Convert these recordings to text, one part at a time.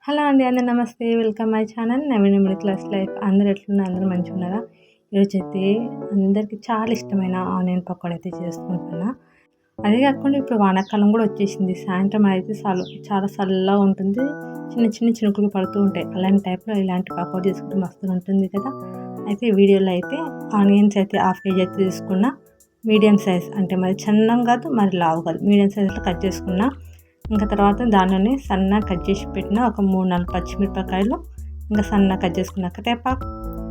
Hello అండి, అందరు నమస్తే. Welcome my channel Naveen middle class life. అందరు ఎట్లున్నారు? అందరూ మంచిగా ఉన్నారా? ఈరోజు అయితే అందరికీ చాలా ఇష్టమైన ఆనియన్ పకోడీ అయితే చేసుకుంటున్నా. అదే కాకుండా ఇప్పుడు వానాకాలం కూడా వచ్చేసింది. సాయంత్రం అయితే చాలా చల్లగా ఉంటుంది. చిన్న చిన్న చినుకులు పడుతూ ఉంటాయి. అలాంటి టైప్లో ఇలాంటి పకోడీ చేసుకుంటే మస్తుగా ఉంటుంది కదా. అయితే వీడియోలో అయితే ఆనియన్స్ అయితే 1/2 kg అయితే తీసుకున్నా. మీడియం సైజ్, అంటే మరి చిన్నం కాదు మరి లావు కాదు, మీడియం సైజులో కట్ చేసుకున్నా. ఇంకా తర్వాత దానిలోనే సన్నగా కట్ చేసి పెట్టిన ఒక 3-4 పచ్చిమిరపకాయలు, ఇంకా సన్నగా కట్ చేసుకున్న కరివేపాకు,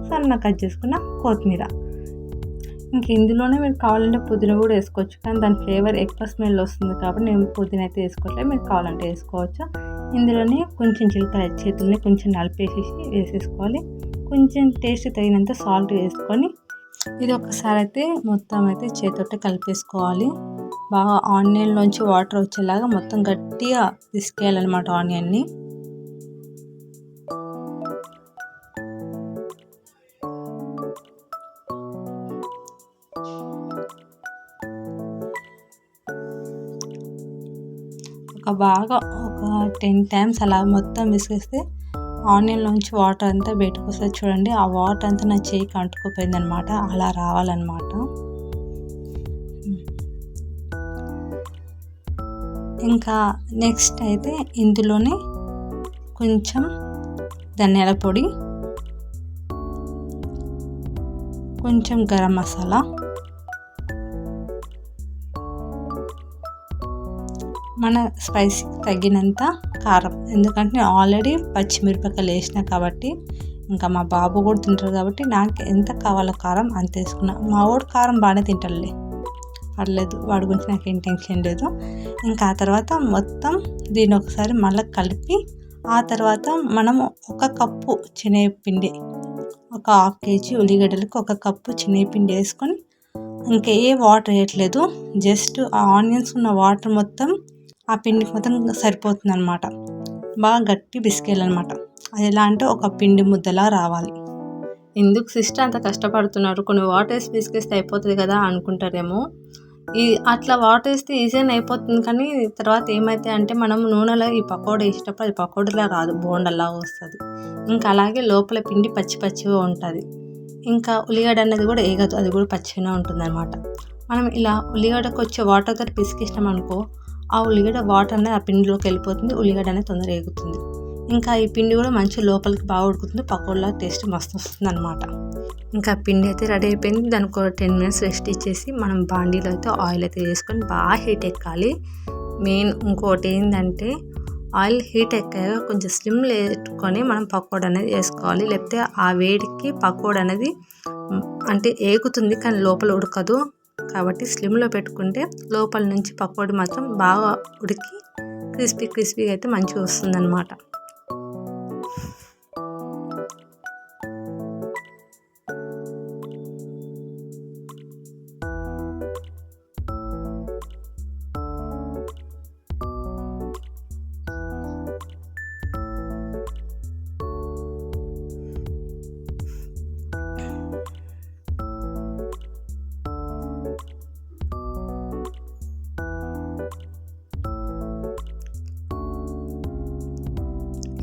సన్నగా కట్ చేసుకున్న కొత్తిమీర. ఇంక ఇందులోనే మీరు కావాలంటే పుదీనా కూడా వేసుకోవచ్చు, కానీ దాని ఫ్లేవర్ ఎక్కువ స్మెల్ వస్తుంది కాబట్టి నేను పుదీనా అయితే వేసుకోవట్లేదు. మీరు కావాలంటే వేసుకోవచ్చు. ఇందులోనే కొంచెం జీలకర్ర చేతుల్ని కొంచెం నలిపేసేసి వేసేసుకోవాలి. కొంచెం టేస్ట్ తగినంత సాల్ట్ వేసుకొని ఇది ఒక్కసారి అయితే మొత్తం అయితే చేతితో కలిపేసుకోవాలి. బాగా ఆనియన్లోంచి వాటర్ వచ్చేలాగా మొత్తం గట్టిగా పిసికేయాలన్నమాట ఆనియన్ని. ఒక 10 times అలా మొత్తం పిసికేస్తే ఆనియన్లోంచి వాటర్ అంతా బయటకు వస్తుంది. చూడండి, ఆ వాటర్ అంతా నా చేయికి అంటుకుపోయింది అనమాట. అలా రావాలన్నమాట. ఇంకా నెక్స్ట్ అయితే ఇందులోనే కొంచెం ధనియాల పొడి, కొంచెం గరం మసాలా, మన స్పైసీకి తగినంత కారం. ఎందుకంటే నేను ఆల్రెడీ పచ్చిమిరపకాయలు వేసిన కాబట్టి, ఇంకా మా బాబు కూడా తింటారు కాబట్టి నాకు ఎంత కావాలో కారం అంత వేసుకున్నా. మా వాడు కారం బాగానే తింటాడులే, పర్లేదు, వాడి గురించి నాకేం టెన్షన్ లేదు. ఇంకా ఆ తర్వాత మొత్తం దీన్ని ఒకసారి మళ్ళీ కలిపి, ఆ తర్వాత మనము 1 కప్పు శనగపిండి, ఒక 1/2 kg ఉల్లిగడ్డలకు 1 కప్పు శనగపిండి వేసుకొని, ఇంకా ఏ వాటర్ వేయట్లేదు, జస్ట్ ఆ ఆనియన్స్ ఉన్న వాటర్ మొత్తం ఆ పిండికి మొత్తం సరిపోతుంది అనమాట. బాగా గట్టి పిసికేయాలన్నమాట. అది ఎలా అంటే ఒక పిండి ముద్దలా రావాలి. ఎందుకు సిస్టర్ అంత కష్టపడుతున్నారు, కొన్ని వాటర్ వేసి పిసికేస్తే అయిపోతుంది కదా అనుకుంటారేమో. అట్లా వాటర్ వేస్తే ఈజీగా అయిపోతుంది, కానీ తర్వాత ఏమైతే అంటే మనం నూనెలో ఈ పకోడీ వేసేటప్పుడు అది పకోడీలా రాదు, బోండల్లా వస్తుంది. ఇంకా అలాగే లోపల పిండి పచ్చి పచ్చిగా ఉంటుంది. ఇంకా ఉల్లిగడ్డ అనేది కూడా వేగదు, అది కూడా పచ్చిగానే ఉంటుంది అనమాట. మనం ఇలా ఉల్లిగడ్డకు వచ్చే వాటర్ తోటి పిసికేసినాం అనుకో, ఆ ఉల్లిగడ్డ వాటర్ అనేది ఆ పిండిలోకి వెళ్ళిపోతుంది, ఉల్లిగడ్డ అనేది తొందరగా వేగుతుంది. ఇంకా ఈ పిండి కూడా మంచి లోపలికి బాగా ఉడుకుతుంది, పకోడీలా టేస్ట్ మస్తు వస్తుంది అనమాట. ఇంకా పిండి అయితే రెడీ అయిపోయింది. దానికి ఒక 10 minutes రెస్ట్ ఇచ్చేసి మనం బాండీలో అయితే ఆయిల్ అయితే వేసుకొని బాగా హీట్ ఎక్కాలి. మెయిన్ ఇంకోటి ఏంటంటే ఆయిల్ హీట్ ఎక్కాక కొంచెం స్లిమ్లో పెట్టుకొని మనం పకోడీ అనేది వేసుకోవాలి. లేకపోతే ఆ వేడికి పకోడీ అనేది అంటే ఏగుతుంది కానీ లోపల ఉడకదు. కాబట్టి స్లిమ్లో పెట్టుకుంటే లోపల నుంచి పకోడీ మాత్రం బాగా ఉడికి క్రిస్పీగా అయితే మంచిగా వస్తుంది అన్నమాట.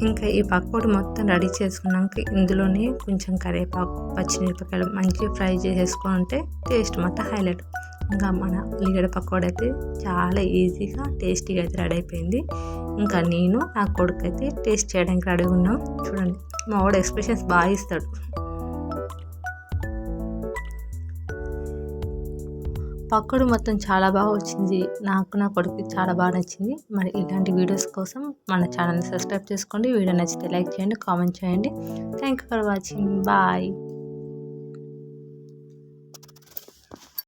ఇంకా ఈ పకోడీ మొత్తం రెడీ చేసుకున్నాక ఇందులోనే కొంచెం కరివేపాకు, పచ్చిమిరపకాయలు మంచిగా ఫ్రై చేసేసుకుంటే టేస్ట్ మొత్తం హైలైట్. ఇంకా మన ఉల్లిగడ్డ పకోడీ అయితే చాలా ఈజీగా టేస్టీగా అయితే రెడీ అయిపోయింది. ఇంకా నేను నా కొడుకు అయితే టేస్ట్ చేయడానికి రెడీ ఉన్నాం. చూడండి, మా వాడు ఎక్స్ప్రెషన్స్ బాగా ఇస్తాడు. పకోడీ మొత్తం చాలా బాగా వచ్చింది. నాకు నా కొడుకు చాలా బాగా నచ్చింది. మరి ఇలాంటి వీడియోస్ కోసం మన ఛానల్ని సబ్స్క్రైబ్ చేసుకోండి. వీడియో నచ్చితే లైక్ చేయండి, కామెంట్ చేయండి. Thank you for watching. Bye.